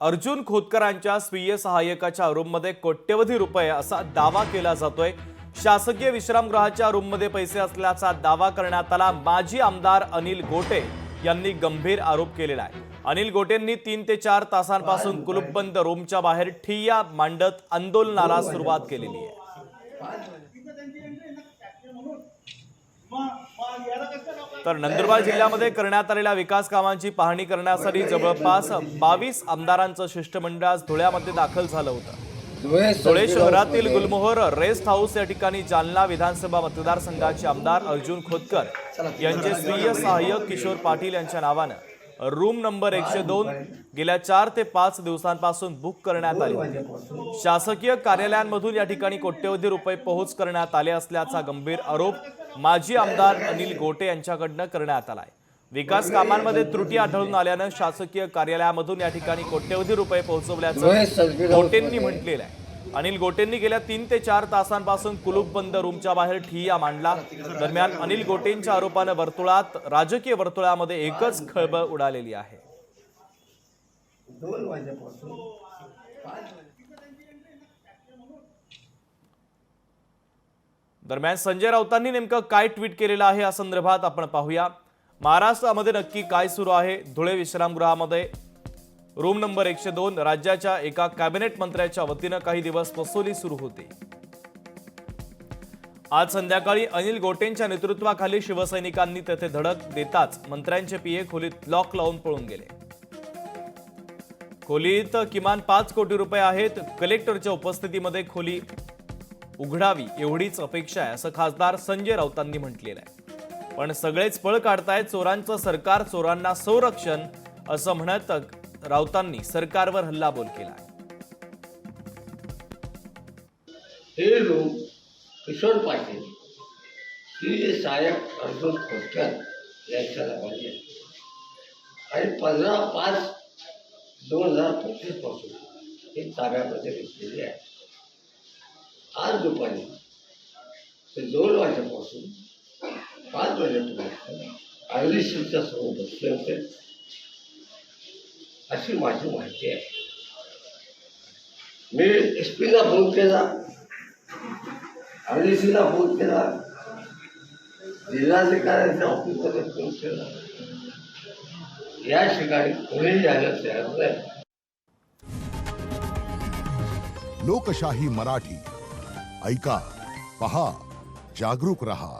अर्जुन खोतकरांच्या स्वीय सहाय्यकाच्या रूममध्ये कोट्यवधी रुपये असा दावा केला जातोय। शासकीय विश्रामगृहाच्या रूममध्ये पैसे असल्याचा दावा करण्यात आला। माजी आमदार अनिल गोटे यांनी गंभीर आरोप केलेला आहे। अनिल गोटेंनी 3 ते 4 तासांपासून कुलूपबंद रूमच्या बाहेर ठिय्या मांडत आंदोलनाला सुरुवात केलेली आहे। तर नंदुरबार जिल्ह्यामध्ये करण्यात आलेल्या विकास कामांची पाहणी करण्यासाठी जवळपास 22 आमदारांचं शिष्टमंडळ आज धुळ्यामध्ये दाखल झालं होतं। धुळे शहरातील गुलमोहर रेस्ट हाऊस या ठिकाणी जालना विधानसभा मतदारसंघाचे आमदार अर्जुन खोतकर यांचे स्वीय सहाय्यक किशोर पाटील यांच्या नावानं रूम नंबर 102 गेल्या 4 ते 5 दिवसांपासून बुक करण्यात आली होती। शासकीय कार्यालयांमधून या ठिकाणी कोट्यवधी रुपये पोहोच करण्यात आले असल्याचा गंभीर आरोप माजी आमदार अनिल गोटे यांच्याकडून करण्यात आलाय। विकास कामांमध्ये त्रुटी आढळून आल्यानं शासकीय कार्यालयामधून या ठिकाणी कोट्यवधी रुपये पोहोचवल्याचं गोटेंनी म्हटलेलं आहे। अनिल गोटेंनी गेल्या 3 ते 4 तासांपासून कुलूपबंद रूमच्या बाहेर ठिय्या मांडला। दरम्यान अनिल गोटेंच्या आरोपानं वर्तुळात राजकीय वर्तुळामध्ये एकच खळबळ उडालेली आहे। दरम्यान संजय राऊतांनी नेमकं काय ट्विट केलेलं आहे या संदर्भात आपण पाहूया। महाराष्ट्रामध्ये नक्की काय सुरू आहे? धुळे विश्रामगृहामध्ये रूम नंबर 102 राज्याच्या एका कॅबिनेट मंत्र्याच्या वतीनं काही दिवस वसुली सुरू होती। आज संध्याकाळी अनिल गोटेंच्या नेतृत्वाखाली शिवसैनिकांनी तेथे धडक देताच मंत्र्यांचे पीए खोलीत लॉक लावून पळून गेले। खोलीत किमान 5 कोटी रुपये आहेत। कलेक्टरच्या उपस्थितीमध्ये खोली उघडावी एवढीच अपेक्षा आहे असं खासदार संजय राऊतांनी म्हटलेलं आहे। पण सगळेच पळ काढतायत। चोरांचं सरकार, चोरांना संरक्षण असं म्हणत राऊतांनी सरकारवर हल्लाबोल केला। हे लोक किशोर पाटील श्री सहाय्यक अर्जुन खोतकर यांच्या नावाने आणि 15/5/2025 पासून हे ताब्यामध्ये घेतलेले आहे। आज दुपारी ते 2 वाजेपासून 5 वाजेपर्यंत आयुधीशीच्या समोर बसले होते अशी माझी माहिती आहे। मी एसपीला फोन केला, आयुधीशीला फोन केला, जिल्हाधिकाऱ्यांच्या ऑफिसमध्ये फोन केला, या ठिकाणी कोणीही यायला तयार नाही। लोकशाही मराठी ऐका, पहा, जागरूक रहा।